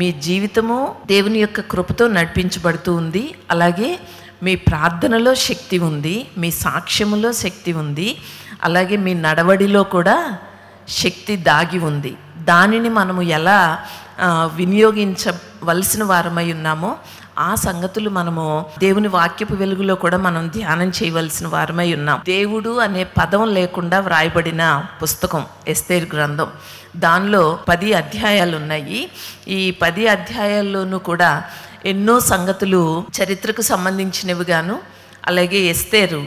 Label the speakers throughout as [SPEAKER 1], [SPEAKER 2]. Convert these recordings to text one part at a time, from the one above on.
[SPEAKER 1] మీ జీవితము దేవుని యొక్క కృపతో నడిపించబడుతూ ఉంది. అలాగే మీ ప్రార్థనలో శక్తి ఉంది, మీ సాక్ష్యములో శక్తి ఉంది, అలాగే మీ నడవడిలో కూడా శక్తి దాగి ఉంది. దానిని మనము ఎలా వినియోగించవలసిన వారమై ఉన్నామో ఆ సంగతులు మనము దేవుని వాక్యపు వెలుగులో కూడా మనం ధ్యానం చేయవలసిన వారమై ఉన్నాం. దేవుడు అనే పదం లేకుండా వ్రాయబడిన పుస్తకం ఎస్తేరు గ్రంథం. దానిలో 10 అధ్యాయాలు ఉన్నాయి. ఈ 10 అధ్యాయాల్లోనూ కూడా ఎన్నో సంగతులు చరిత్రకు సంబంధించినవిగాను, అలాగే ఎస్తేరు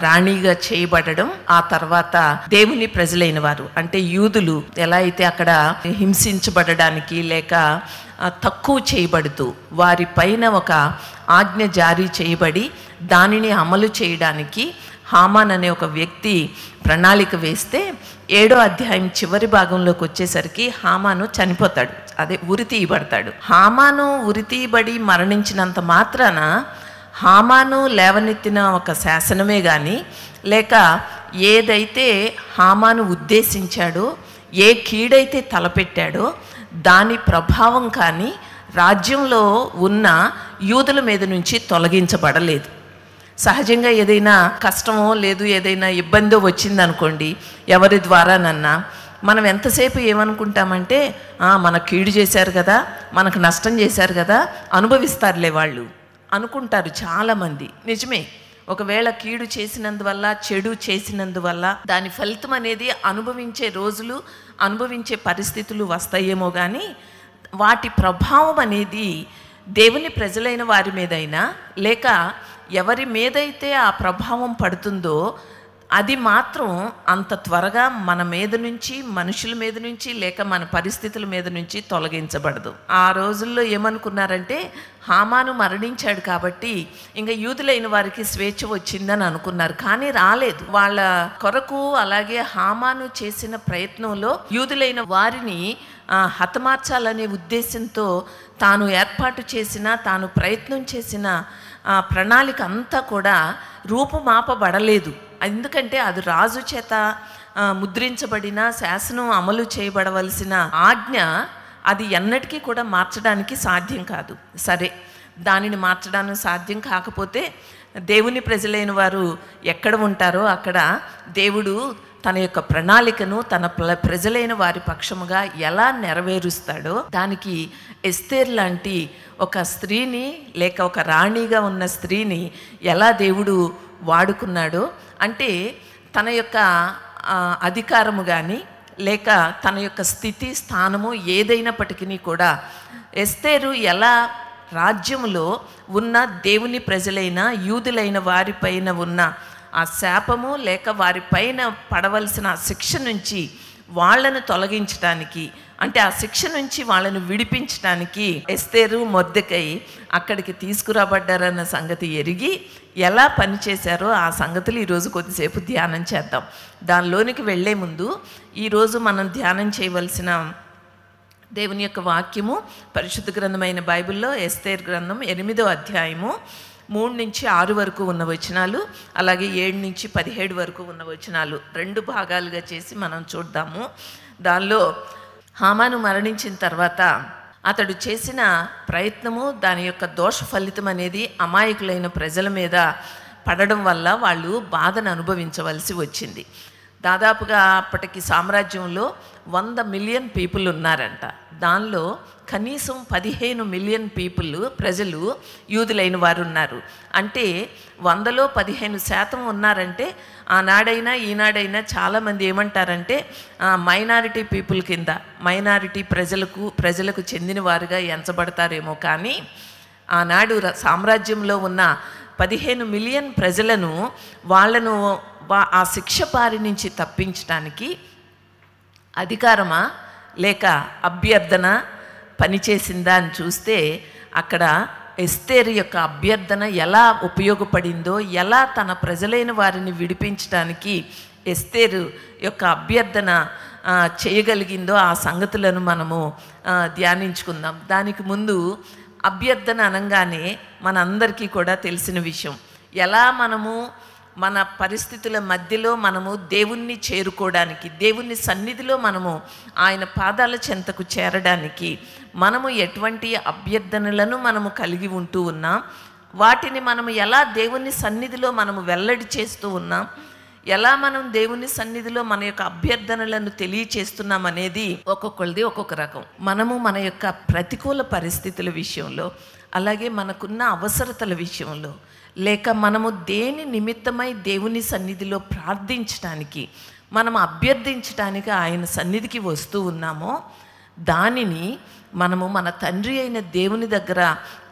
[SPEAKER 1] రాణిగా చేయబడడం, ఆ తర్వాత దేవుని ప్రజలైన వారు అంటే యూదులు ఎలా అయితే అక్కడ హింసించబడడానికి లేక తక్కువ చేయబడుతూ వారి పైన ఒక ఆజ్ఞ జారీ చేయబడి దానిని అమలు చేయడానికి హామాన్ అనే ఒక వ్యక్తి ప్రణాళిక వేస్తే 7వ అధ్యాయం చివరి భాగంలోకి వచ్చేసరికి హామాను చనిపోతాడు. అదే ఉరి తీయబడతాడు. హామాను ఉరి తీయబడి మరణించినంత మాత్రాన హామాను లేవనెత్తిన ఒక శాసనమే కానీ లేక ఏదైతే హామాను ఉద్దేశించాడో, ఏ కీడైతే తలపెట్టాడో దాని ప్రభావం కానీ రాజ్యంలో ఉన్న యూదుల మీద నుంచి తొలగించబడలేదు. సహజంగా ఏదైనా కష్టమో లేదు ఏదైనా ఇబ్బందో వచ్చిందనుకోండి, ఎవరి ద్వారానన్నా మనం ఎంతసేపు ఏమనుకుంటామంటే మన కీడు చేశారు కదా, మనకు నష్టం చేశారు కదా, అనుభవిస్తారులే వాళ్ళు అనుకుంటారు చాలామంది. నిజమే, ఒకవేళ కీడు చేసినందువల్ల చెడు చేసినందువల్ల దాని ఫలితం అనేది అనుభవించే రోజులు అనుభవించే పరిస్థితులు వస్తాయేమో కానీ వాటి ప్రభావం అనేది దేవుని ప్రజలైన వారి మీదైనా లేక ఎవరి మీదైతే ఆ ప్రభావం పడుతుందో అది మాత్రం అంత త్వరగా మన మీద నుంచి, మనుషుల మీద నుంచి లేక మన పరిస్థితుల మీద నుంచి తొలగించబడదు. ఆ రోజుల్లో ఏమనుకున్నారంటే హామాను మరణించాడు కాబట్టి ఇంకా యూదులైన వారికి స్వేచ్ఛ వచ్చిందని అనుకున్నారు. కానీ రాలేదు. వాళ్ళ కొరకు అలాగే హామాను చేసిన ప్రయత్నంలో యూదులైన వారిని హతమార్చాలనే ఉద్దేశంతో తాను ఏర్పాటు చేసిన, తాను ప్రయత్నం చేసిన ప్రణాళిక అంతా కూడా రూపుమాపబడలేదు. ఎందుకంటే అది రాజు చేత ముద్రించబడిన శాసనం అమలు చేయబడవలసిన ఆజ్ఞ, అది ఎన్నటికీ కూడా మార్చడానికి సాధ్యం కాదు. సరే, దానిని మార్చడానికి సాధ్యం కాకపోతే దేవుని ప్రజలైన వారు ఎక్కడ ఉంటారో అక్కడ దేవుడు తన యొక్క ప్రణాళికను తన ప్రజలైన వారి పక్షముగా ఎలా నెరవేరుస్తాడో దానికి ఎస్తేర్ లాంటి ఒక స్త్రీని లేక ఒక రాణిగా ఉన్న స్త్రీని ఎలా దేవుడు వాడుకున్నాడో, అంటే తన యొక్క అధికారము కానీ లేక తన యొక్క స్థితి స్థానము ఏదైనప్పటికీ కూడా ఎస్తేరు ఎలా రాజ్యములో ఉన్న దేవుని ప్రజలైన యూదులైన వారిపైన ఉన్న ఆ శాపము లేక వారిపైన పడవలసిన శిక్ష నుంచి వాళ్ళను తొలగించడానికి, అంటే ఆ శిక్ష నుంచి వాళ్ళను విడిపించడానికి ఎస్తేరు మొర్దెకై అక్కడికి తీసుకురాబడ్డారన్న సంగతి ఎరిగి ఎలా పనిచేశారో ఆ సంగతులు ఈరోజు కొద్దిసేపు ధ్యానం చేద్దాం. దానిలోనికి వెళ్ళే ముందు ఈరోజు మనం ధ్యానం చేయవలసిన దేవుని యొక్క వాక్యము పరిశుద్ధ గ్రంథమైన బైబిల్లో ఎస్తేర్ గ్రంథం 8వ అధ్యాయము 3 నుంచి 6 వరకు ఉన్న వచనాలు, అలాగే 7 నుంచి 17 వరకు ఉన్న వచనాలు 2 భాగాలుగా చేసి మనం చూద్దాము. దానిలో హామాను మరణించిన తర్వాత అతడు చేసిన ప్రయత్నము, దాని యొక్క దోష ఫలితం అనేది అమాయకులైన ప్రజల మీద పడడం వల్ల వాళ్ళు బాధను అనుభవించవలసి వచ్చింది. దాదాపుగా అప్పటికి సామ్రాజ్యంలో 100 మిలియన్ పీపుల్ ఉన్నారంట. దానిలో కనీసం 15 మిలియన్ ప్రజలు యూదులైన వారు ఉన్నారు. అంటే 100లో 15% ఉన్నారంటే ఆనాడైనా ఈనాడైనా చాలామంది ఏమంటారంటే మైనారిటీ పీపుల్ కింద, మైనారిటీ ప్రజలకు చెందిన వారుగా ఎంచబడతారేమో. కానీ ఆనాడు సామ్రాజ్యంలో ఉన్న 15 మిలియన్ ప్రజలను వాళ్ళను ఆ శిక్ష బారి నుంచి తప్పించడానికి అధికారమా లేక అభ్యర్థన పనిచేసిందా అని చూస్తే అక్కడ ఎస్తేరు యొక్క అభ్యర్థన ఎలా ఉపయోగపడిందో, ఎలా తన ప్రజలైన వారిని విడిపించడానికి ఎస్తేరు యొక్క అభ్యర్థన చేయగలిగిందో ఆ సంగతులను మనము ధ్యానించుకుందాం. దానికి ముందు అభ్యర్థన అనగానే మనందరికీ కూడా తెలిసిన విషయం, ఎలా మనము మన పరిస్థితుల మధ్యలో మనము దేవుణ్ణి చేరుకోవడానికి, దేవుని సన్నిధిలో మనము ఆయన పాదాల చెంతకు చేరడానికి మనము ఎటువంటి అభ్యర్థనలను మనము కలిగి ఉంటూ ఉన్నాం, వాటిని మనము ఎలా దేవుని సన్నిధిలో మనము వెల్లడి చేస్తూ ఉన్నాం, ఎలా మనం దేవుని సన్నిధిలో మన యొక్క అభ్యర్థనలను తెలియచేస్తున్నాం అనేది ఒక్కొక్కరిది ఒక్కొక్క రకం. మనము మన యొక్క ప్రతికూల పరిస్థితుల విషయంలో, అలాగే మనకున్న అవసరతల విషయంలో, లేక మనము దేని నిమిత్తమై దేవుని సన్నిధిలో ప్రార్థించడానికి, మనం అభ్యర్థించడానికి ఆయన సన్నిధికి వస్తూ ఉన్నామో దానిని మనము మన తండ్రి అయిన దేవుని దగ్గర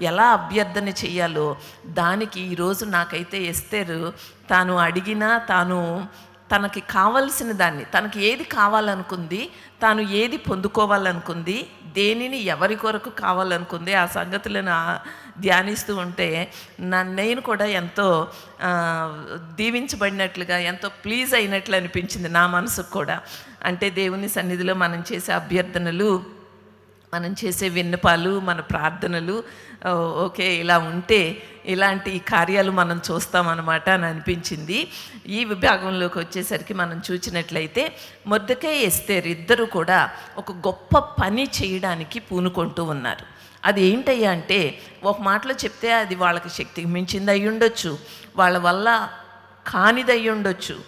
[SPEAKER 1] ఎలా అభ్యర్థన చేయాలో దానికి ఈరోజు నాకైతే ఎస్తేరు తాను అడిగినా, తనకి కావలసిన దాన్ని, తనకి ఏది కావాలనుకుంది, తాను ఏది పొందుకోవాలనుకుంది, దేనిని ఎవరి కొరకు కావాలనుకుంది, ఆ సంగతులను ధ్యానిస్తూ ఉంటే నేను కూడా ఎంతో దీవించబడినట్లుగా, ఎంతో ప్లీజ్ అయినట్లు అనిపించింది నా మనసుకు కూడా. అంటే దేవుని సన్నిధిలో మనం చేసే అభ్యర్థనలు, మనం చేసే విన్నపాలు, మన ప్రార్థనలు ఓకే ఇలా ఉంటే ఇలాంటి కార్యాలు మనం చూస్తామన్నమాట అని అనిపించింది. ఈ విభాగంలోకి వచ్చేసరికి మనం చూసినట్లయితే మొర్దెకై ఎస్తేరు ఇద్దరు కూడా ఒక గొప్ప పని చేయడానికి పూనుకుంటూ ఉన్నారు. అది ఏంటయ్యా అంటే, ఒక మాటలో చెప్తే అది వాళ్ళకి శక్తికి మించింది అయి ఉండొచ్చు, వాళ్ళ వల్ల కానిది అయి ఉండొచ్చు,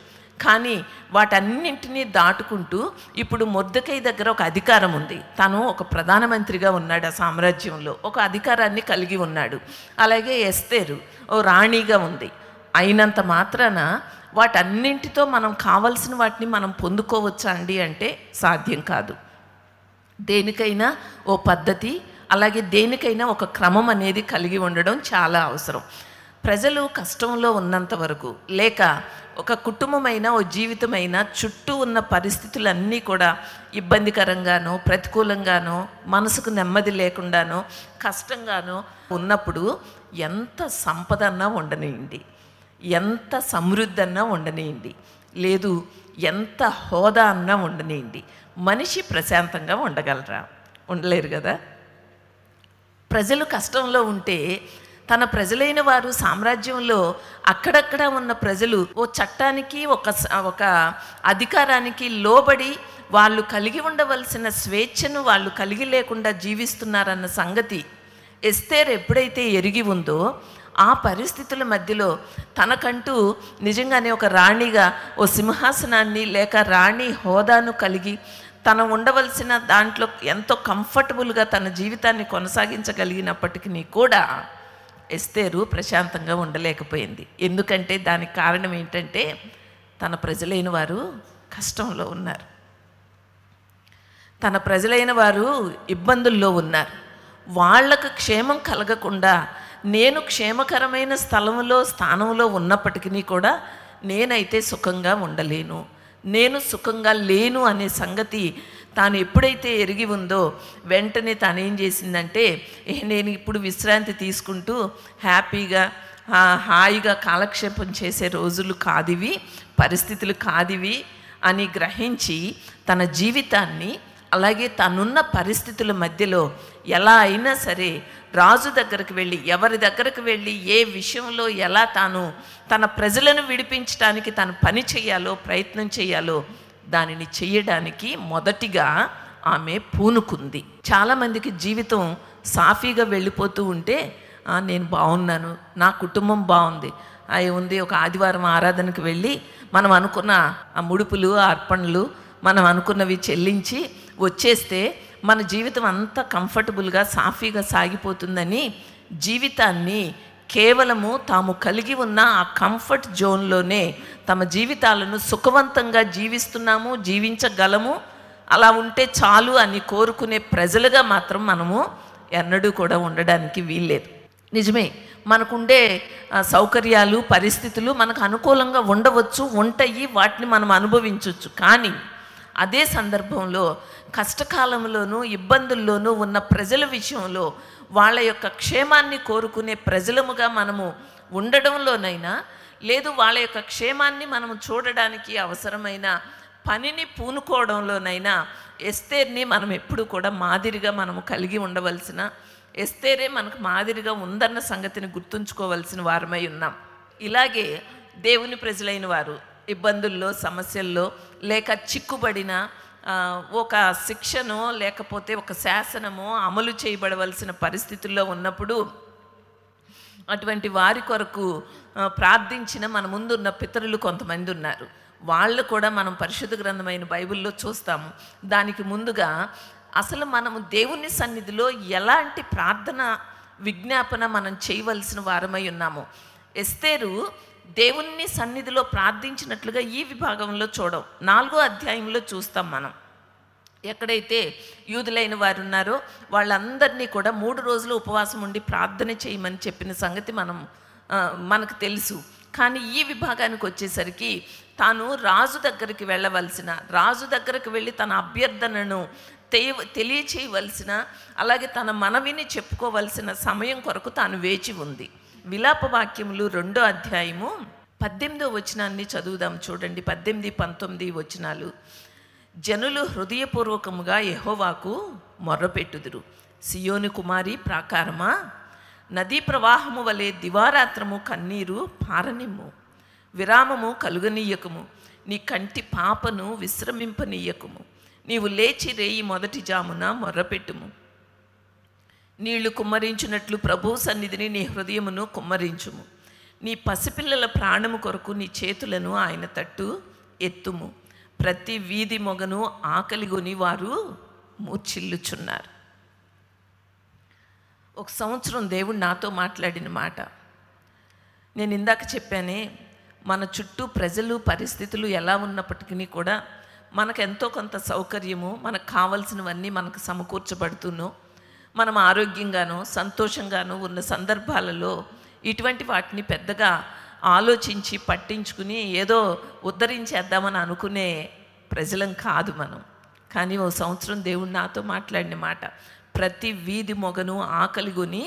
[SPEAKER 1] కానీ వాటన్నింటినీ దాటుకుంటూ ఇప్పుడు మొర్దెకై దగ్గర ఒక అధికారం ఉంది. తను ఒక ప్రధానమంత్రిగా ఉన్నాడు, ఆ సామ్రాజ్యంలో ఒక అధికారాన్ని కలిగి ఉన్నాడు. అలాగే ఎస్తేరు ఓ రాణిగా ఉంది. అయినంత మాత్రాన వాటన్నింటితో మనం కావలసిన వాటిని మనం పొందుకోవచ్చా అండి అంటే సాధ్యం కాదు. దేనికైనా ఓ పద్ధతి, అలాగే దేనికైనా ఒక క్రమం అనేది కలిగి ఉండడం చాలా అవసరం. ప్రజలు కష్టంలో ఉన్నంత వరకు, లేక ఒక కుటుంబమైన ఓ జీవితమైన చుట్టూ ఉన్న పరిస్థితులన్నీ కూడా ఇబ్బందికరంగానో, ప్రతికూలంగానో, మనసుకు నెమ్మది లేకుండానో, కష్టంగానో ఉన్నప్పుడు ఎంత సంపద అన్నా ఉండనియండి, ఎంత సమృద్ధి అన్నా ఉండనియండి, లేదు ఎంత హోదా అన్నా ఉండనియండి, మనిషి ప్రశాంతంగా ఉండగలరా? ఉండలేరు కదా. ప్రజలు కష్టంలో ఉంటే తన ప్రజలైన వారు సామ్రాజ్యంలో అక్కడక్కడ ఉన్న ప్రజలు ఓ చట్టానికి, ఒక అధికారానికి లోబడి వాళ్ళు కలిగి ఉండవలసిన స్వేచ్ఛను వాళ్ళు కలిగి లేకుండా జీవిస్తున్నారన్న సంగతి ఎస్తేర్ ఎప్పుడైతే ఎరిగి ఉందో, ఆ పరిస్థితుల మధ్యలో తనకంటూ నిజంగానే ఒక రాణిగా ఓ సింహాసనాన్ని లేక రాణి హోదాను కలిగి తను ఉండవలసిన దాంట్లో ఎంతో కంఫర్టబుల్గా తన జీవితాన్ని కొనసాగించగలిగినప్పటికీ కూడా ఎస్తేరు ప్రశాంతంగా ఉండలేకపోయింది. ఎందుకంటే దానికి కారణం ఏంటంటే తన ప్రజలైన వారు కష్టంలో ఉన్నారు, తన ప్రజలైన వారు ఇబ్బందుల్లో ఉన్నారు. వాళ్లకు క్షేమం కలగకుండా నేను క్షేమకరమైన స్థానంలో ఉన్నప్పటికీ కూడా నేనైతే సుఖంగా ఉండలేను, నేను సుఖంగా లేను అనే సంగతి తాను ఎప్పుడైతే ఎరిగి ఉందో వెంటనే తాను ఏం చేసిందంటే, నేను ఇప్పుడు విశ్రాంతి తీసుకుంటూ హ్యాపీగా హాయిగా కాలక్షేపం చేసే రోజులు కాదివి, పరిస్థితులు కాదివి అని గ్రహించి తన జీవితాన్ని, అలాగే తనున్న పరిస్థితుల మధ్యలో ఎలా అయినా సరే రాజు దగ్గరికి వెళ్ళి, ఎవరి దగ్గరకు వెళ్ళి ఏ విషయంలో ఎలా తాను తన ప్రజలను విడిపించడానికి తను పని చేయాలో, ప్రయత్నం చేయాలో దానిని చేయడానికి మొదటిగా ఆమె పూనుకుంది. చాలామందికి జీవితం సాఫీగా వెళ్ళిపోతూ ఉంటే నేను బాగున్నాను, నా కుటుంబం బాగుంది, అవి ఉంది, ఒక ఆదివారం ఆరాధనకు వెళ్ళి మనం అనుకున్న ఆ ముడుపులు, ఆ అర్పణలు మనం అనుకున్నవి చెల్లించి వచ్చేస్తే మన జీవితం అంతా కంఫర్టబుల్గా సాఫీగా సాగిపోతుందని జీవితాన్ని కేవలము తాము కలిగి ఉన్న ఆ కంఫర్ట్ జోన్లోనే తమ జీవితాలను సుఖవంతంగా జీవించగలము, అలా ఉంటే చాలు అని కోరుకునే ప్రజలుగా మాత్రం మనము ఎన్నడూ కూడా ఉండడానికి వీల్లేదు. నిజమే, మనకుండే సౌకర్యాలు, పరిస్థితులు మనకు అనుకూలంగా ఉండవచ్చు, ఉంటాయి, వాటిని మనం అనుభవించవచ్చు. కానీ అదే సందర్భంలో కష్టకాలంలోనూ ఇబ్బందుల్లోనూ ఉన్న ప్రజల విషయంలో వాళ్ళ యొక్క క్షేమాన్ని కోరుకునే ప్రజలముగా మనము ఉండడంలోనైనా, లేదు వాళ్ళ యొక్క క్షేమాన్ని మనము చూడడానికి అవసరమైన పనిని పూనుకోవడంలోనైనా ఎస్తేర్ని మనం ఎప్పుడు కూడా మాదిరిగా మనము కలిగి ఉండవలసిన, ఎస్తేరే మనకు మాదిరిగా ఉందన్న సంగతిని గుర్తుంచుకోవలసిన వారమై ఉన్నాం. ఇలాగే దేవుని ప్రజలైన వారు ఇబ్బందుల్లో, సమస్యల్లో, లేక చిక్కుబడిన ఒక శిక్షను లేకపోతే ఒక శాసనము అమలు చేయబడవలసిన పరిస్థితుల్లో ఉన్నప్పుడు అటువంటి వారి కొరకు ప్రార్థించిన మన ముందున్న పితరులు కొంతమంది ఉన్నారు. వాళ్ళు కూడా మనం పరిశుద్ధ గ్రంథమైన బైబిల్లో చూస్తాము. దానికి ముందుగా అసలు మనము దేవుని సన్నిధిలో ఎలాంటి ప్రార్థన విజ్ఞాపన మనం చేయవలసిన వారమై ఉన్నాము. ఎస్తేరు దేవుని సన్నిధిలో ప్రార్థించినట్లుగా ఈ విభాగంలో 4వ అధ్యాయంలో చూస్తాం. మనం ఎక్కడైతే యూదులైన వారు ఉన్నారో వాళ్ళందరినీ కూడా 3 రోజులు ఉపవాసం ఉండి ప్రార్థన చేయమని చెప్పిన సంగతి మనకు తెలుసు. కానీ ఈ విభాగానికి వచ్చేసరికి తాను రాజు దగ్గరికి వెళ్ళవలసిన, రాజు దగ్గరికి వెళ్ళి తన అభ్యర్థనను తెలియచేయవలసిన, అలాగే తన మనవిని చెప్పుకోవలసిన సమయం కొరకు తాను వేచి ఉంది. విలాప వాక్యములు 2వ అధ్యాయము 18వ వచనాన్ని చదువుదాం. చూడండి, 18, 19 వచనాలు. జనులు హృదయపూర్వకముగా యెహోవాకు మొర్రపెట్టుదురు. సియోను కుమారి ప్రాకారమా, నదీ ప్రవాహము వలె దివారాత్రము కన్నీరు పారనిమ్ము. విరామము కలుగనీయకము, నీ కంటి పాపను విశ్రమింపనీయకము. నీవు లేచి రేయి మొదటి జామున మొర్రపెట్టుము. నీళ్లు కుమ్మరించున్నట్లు ప్రభు సన్నిధిని నీ హృదయమును కుమ్మరించుము. నీ పసిపిల్లల ప్రాణము కొరకు నీ చేతులను ఆయన తట్టు ఎత్తుము. ప్రతి వీధి మొగను ఆకలిగొని వారు మూర్ఛిల్లుచున్నారు. ఒక సంవత్సరం దేవుడు నాతో మాట్లాడిన మాట నేను ఇందాక చెప్పానే. మన చుట్టూ ప్రజలు, పరిస్థితులు ఎలా ఉన్నప్పటికీ కూడా మనకు ఎంతో కొంత సౌకర్యము, మనకు కావలసినవన్నీ మనకు సమకూర్చబడుతున్నో, మనం ఆరోగ్యంగానో సంతోషంగానో ఉన్న సందర్భాలలో ఇటువంటి వాటిని పెద్దగా ఆలోచించి పట్టించుకుని ఏదో ఉద్ధరించేద్దామని అనుకునే ప్రజలం కాదు మనం. కానీ ఓ సంవత్సరం దేవుడు నాతో మాట్లాడిన మాట, ప్రతి వీధి మొగను ఆకలిగొని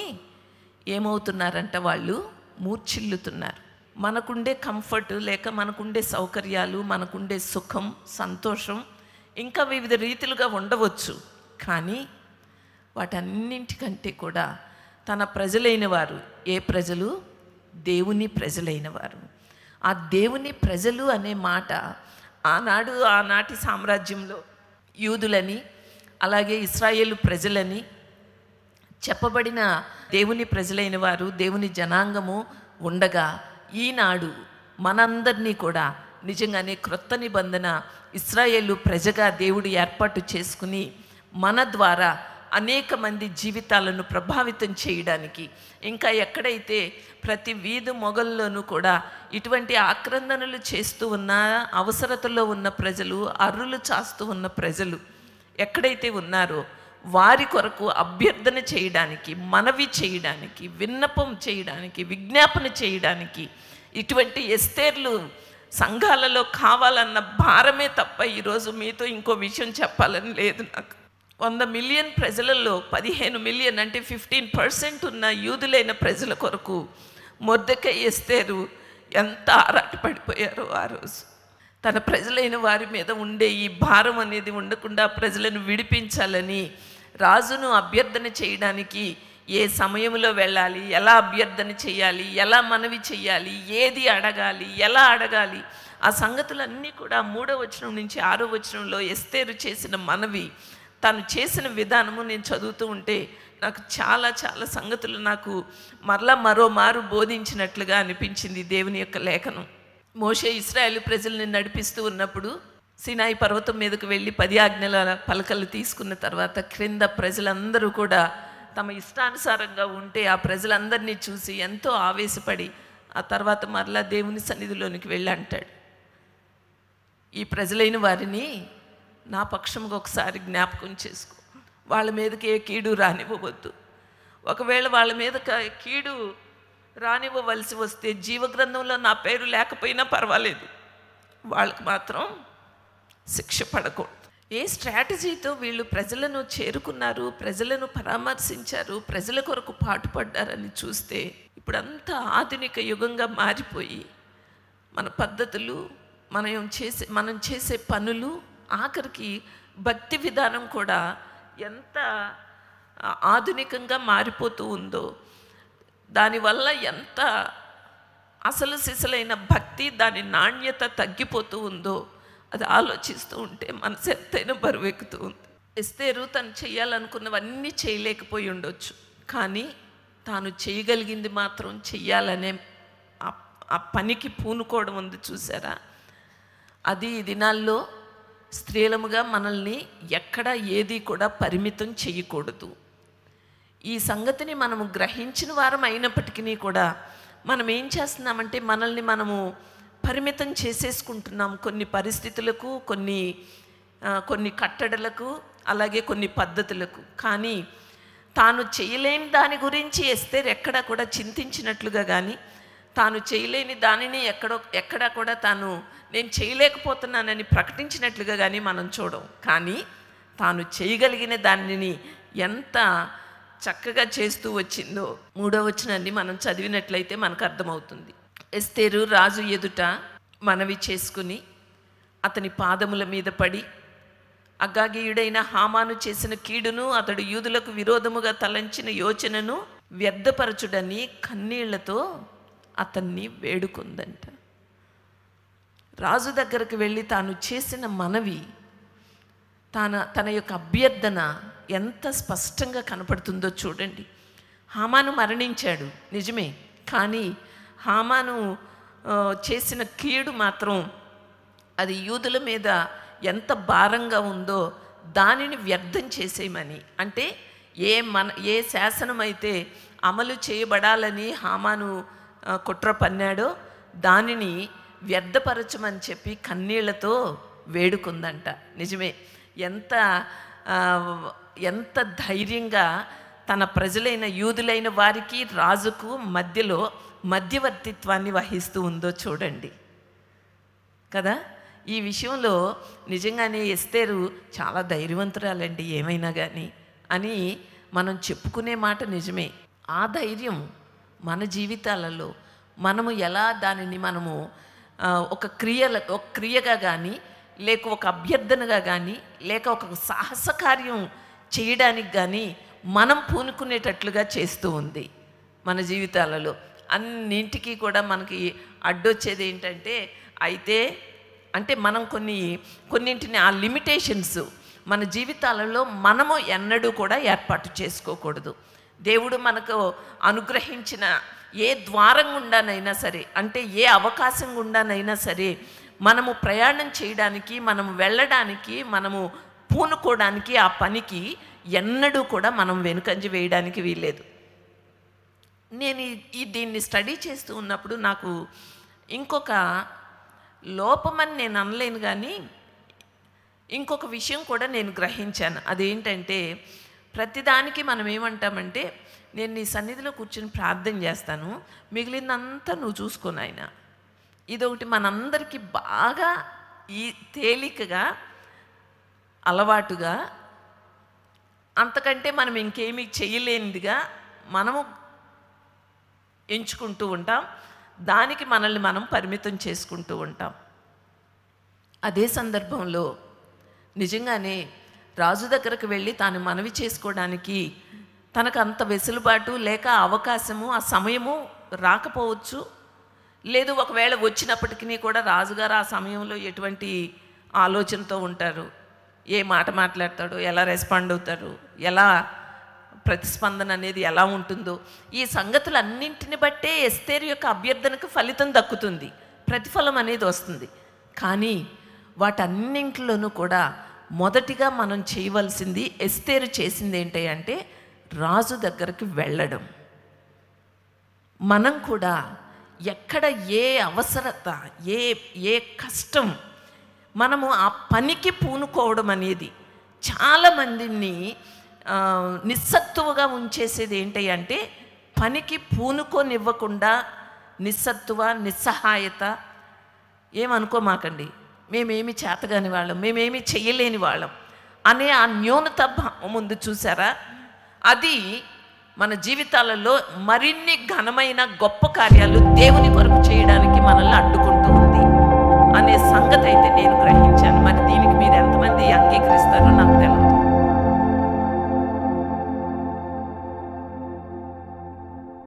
[SPEAKER 1] ఏమవుతున్నారంట, వాళ్ళు మూర్ఛిల్లుతున్నారు. మనకుండే కంఫర్ట్ లేక మనకుండే సౌకర్యాలు, మనకుండే సుఖం, సంతోషం ఇంకా వివిధ రీతిలుగా ఉండవచ్చు. కానీ వాటన్నింటికంటే కూడా తన ప్రజలైన వారు, ఏ ప్రజలు? దేవుని ప్రజలైన వారు. ఆ దేవుని ప్రజలు అనే మాట ఆనాటి సామ్రాజ్యంలో యూదులని, అలాగే ఇశ్రాయేలు ప్రజలని చెప్పబడిన దేవుని ప్రజలైన వారు, దేవుని జనాంగము ఉండగా, ఈనాడు మనందరినీ కూడా నిజంగానే క్రొత్త నిబంధన ఇశ్రాయేలు ప్రజగా దేవుడు ఏర్పాటు చేసుకుని మన ద్వారా అనేక మంది జీవితాలను ప్రభావితం చేయడానికి, ఇంకా ఎక్కడైతే ప్రతి వీధి మొగల్లోనూ కూడా ఇటువంటి ఆక్రందనలు చేస్తూ ఉన్న, అవసరతలో ఉన్న ప్రజలు, అర్రులు చాస్తూ ఉన్న ప్రజలు ఎక్కడైతే ఉన్నారో వారి కొరకు అభ్యర్థన చేయడానికి, మనవి చేయడానికి, విన్నపం చేయడానికి, విజ్ఞాపన చేయడానికి ఇటువంటి ఎస్తేర్లు సంఘాలలో కావాలన్న భారమే తప్ప ఈరోజు మీతో ఇంకో విషయం చెప్పాలని లేదు నాకు. 100 మిలియన్ ప్రజలలో 15 మిలియన్ అంటే 15% ఉన్న యూదులైన ప్రజల కొరకు మొర్దెకై ఎస్తేరు ఎంత ఆరాటపడిపోయారో ఆ రోజు. తన ప్రజలైన వారి మీద ఉండే ఈ భారం అనేది ఉండకుండా ప్రజలను విడిపించాలని రాజును అభ్యర్థన చేయడానికి ఏ సమయంలో వెళ్ళాలి, ఎలా అభ్యర్థన చేయాలి, ఎలా మనవి చేయాలి, ఏది అడగాలి, ఎలా అడగాలి, ఆ సంగతులన్నీ కూడా 3వ వచనం నుంచి 6వ వచనంలో ఎస్తేరు చేసిన మనవి, తను చేసిన విధానము నేను చదువుతూ ఉంటే నాకు చాలా చాలా సంగతులు నాకు మరోమారు బోధించినట్లుగా అనిపించింది దేవుని యొక్క లేఖనం. మోషే ఇశ్రాయేలు ప్రజల్ని నడిపిస్తూ ఉన్నప్పుడు సినాయి పర్వతం మీదకు వెళ్ళి 10 ఆజ్ఞల పలకలు తీసుకున్న తర్వాత క్రింద ప్రజలందరూ కూడా తమ ఇష్టానుసారంగా ఉంటే ఆ ప్రజలందరినీ చూసి ఎంతో ఆవేశపడి ఆ తర్వాత మరలా దేవుని సన్నిధిలోనికి వెళ్ళి అంటాడు, ఈ ప్రజలైన వారిని నా పక్షంగా ఒకసారి జ్ఞాపకం చేసుకో, వాళ్ళ మీదకి ఏ కీడు రానివ్వవద్దు. ఒకవేళ వాళ్ళ మీద కీడు రానివ్వవలసి వస్తే జీవగ్రంథంలో నా పేరు లేకపోయినా పర్వాలేదు, వాళ్ళకి మాత్రం శిక్ష పడకూడదు. ఏ స్ట్రాటజీతో వీళ్ళు ప్రజలను చేరుకున్నారు, ప్రజలను పరామర్శించారు, ప్రజల కొరకు పాటుపడ్డారని చూస్తే ఇప్పుడంతా ఆధునిక యుగంగా మారిపోయి మన పద్ధతులు, మనం చేసే పనులు, ఆఖరికి భక్తి విధానం కూడా ఎంత ఆధునికంగా మారిపోతూ ఉందో, దానివల్ల ఎంత అసలు సిసలైన భక్తి, దాని నాణ్యత తగ్గిపోతూ ఉందో అది ఆలోచిస్తూ ఉంటే మనసు ఎంతైనా బరువెక్కుతూ ఉంది. ఎస్తేరు తను చేయాలనుకున్నవన్నీ చేయలేకపోయి ఉండొచ్చు, కానీ తాను చేయగలిగింది మాత్రం చెయ్యాలనే ఆ పనికి పూనుకోవడం ఉంది చూసారా. అది ఈ దినాల్లో స్త్రీలముగా మనల్ని ఎక్కడ ఏది కూడా పరిమితం చేయకూడదు. ఈ సంగతిని మనము గ్రహించిన వారం అయినప్పటికీ కూడా మనం ఏం చేస్తున్నామంటే మనల్ని మనము పరిమితం చేసేసుకుంటున్నాం కొన్ని పరిస్థితులకు, కొన్ని కట్టడలకు, అలాగే కొన్ని పద్ధతులకు. కానీ తాను చేయలేని దాని గురించి ఎస్తేర్ ఎక్కడా కూడా చింతించినట్లుగా కానీ, తాను చేయలేని దానిని ఎక్కడా కూడా తాను నేను చేయలేకపోతున్నానని ప్రకటించినట్లుగా కానీ మనం చూడం. కానీ తాను చేయగలిగిన దానిని ఎంత చక్కగా చేస్తూ వచ్చిందో 3వ వచనాన్ని మనం చదివినట్లయితే మనకు అర్థమవుతుంది. ఎస్తేరు రాజు ఎదుట మనవి చేసుకుని అతని పాదముల మీద పడి అగాగీయుడైన హామాను చేసిన కీడును, అతడు యూదులకు విరోధముగా తలంచిన యోచనను వ్యర్థపరచుడని కన్నీళ్లతో అతన్ని వేడుకుందంట. రాజు దగ్గరకు వెళ్ళి తాను చేసిన మనవి, తన యొక్క అభ్యర్థన ఎంత స్పష్టంగా కనపడుతుందో చూడండి. హామాను మరణించాడు నిజమే, కానీ హామాను చేసిన కీడు మాత్రం అది యూదుల మీద ఎంత భారంగా ఉందో దానిని వ్యర్థం చేసేయమని, అంటే ఏ శాసనం అయితే అమలు చేయబడాలని హామాను కుట్ర పన్నాడో దానిని వ్యర్థపరచమని చెప్పి కన్నీళ్లతో వేడుకుందంట. నిజమే, ఎంత ధైర్యంగా తన ప్రజలైన యూదులైన వారికి రాజుకు మధ్యలో మధ్యవర్తిత్వాన్ని వహిస్తూ ఉందో చూడండి కదా. ఈ విషయంలో నిజంగానే ఎస్తేరు చాలా ధైర్యవంతురాలండి ఏమైనా కానీ అని మనం చెప్పుకునే మాట నిజమే. ఆ ధైర్యం మన జీవితాలలో మనము ఎలా దానిని మనము ఒక క్రియగా కానీ, లేక ఒక అభ్యర్థనగా కానీ, లేక ఒక సాహస కార్యం చేయడానికి కానీ మనం పూనుకునేటట్లుగా చేస్తూ ఉంది మన జీవితాలలో. అన్నింటికీ కూడా మనకి అడ్డొచ్చేది ఏంటంటే అంటే మనం కొన్నింటిని ఆ లిమిటేషన్స్ మన జీవితాలలో మనము ఎన్నడూ కూడా ఏర్పాటు చేసుకోకూడదు. దేవుడు మనకు అనుగ్రహించిన ఏ ద్వారం గుండానైనా సరే, అంటే ఏ అవకాశం గుండానైనా సరే మనము ప్రయాణం చేయడానికి, మనము వెళ్ళడానికి, మనము పూనుకోవడానికి, ఆ పనికి ఎన్నడూ కూడా మనం వెనుకంజ వేయడానికి వీల్లేదు. నేను దీన్ని స్టడీ చేస్తూ ఉన్నప్పుడు నాకు ఇంకొక లోపమని నేను అనలేను, కానీ ఇంకొక విషయం కూడా నేను గ్రహించాను. అదేంటంటే ప్రతిదానికి మనం ఏమంటామంటే నేను నీ సన్నిధిలో కూర్చొని ప్రార్థన చేస్తాను, మిగిలినంతా నువ్వు చూసుకోను ఆయన. ఇదొకటి మనందరికీ బాగా తేలికగా అలవాటుగా, అంతకంటే మనం ఇంకేమీ చేయలేనిదిగా మనము ఎంచుకుంటూ ఉంటాం. దానికి మనల్ని మనం పరిమితం చేసుకుంటూ ఉంటాం. అదే సందర్భంలో నిజంగానే రాజు దగ్గరకు వెళ్ళి తాను మనవి చేసుకోవడానికి తనకు అంత వెసులుబాటు లేక అవకాశము, ఆ సమయము రాకపోవచ్చు. లేదు, ఒకవేళ వచ్చినప్పటికీ కూడా రాజుగారు ఆ సమయంలో ఎటువంటి ఆలోచనతో ఉంటారు, ఏ మాట మాట్లాడతాడు, ఎలా రెస్పాండ్ అవుతారు, ఎలా ప్రతిస్పందన అనేది ఎలా ఉంటుందో, ఈ సంగతులన్నింటిని బట్టే ఎస్తేరు యొక్క అభ్యర్థనకు ఫలితం దక్కుతుంది, ప్రతిఫలం అనేది వస్తుంది. కానీ వాటన్నింటిలోనూ కూడా మొదటిగా మనం చేయవలసింది, ఎస్తేరు చేసింది ఏంటి అంటే రాజు దగ్గరికి వెళ్ళడం. మనం కూడా ఎక్కడ ఏ అవసరత, ఏ కష్టం, మనము ఆ పనికి పూనుకోవడం అనేది చాలామందిని నిస్సత్తువగా ఉంచేసేది ఏంటి అంటే పనికి పూనుకోనివ్వకుండా నిస్సత్తువ, నిస్సహాయత. ఏమనుకోమాకండి, మేమేమి చేతగాని వాళ్ళం, మేమేమి చెయ్యలేని వాళ్ళం అనే ఆ న్యూనత ముందు చూసారా, అది మన జీవితాలలో మరిన్ని ఘనమైన గొప్ప కార్యాలు దేవుని కొరకు చేయడానికి మనల్ని అడ్డుకుంటూ ఉంది అనే సంగతి అయితే నేను గ్రహించాను. మరి దీనికి మీరు ఎంతమంది అంగీకరిస్తారో నాకు తెలియదు.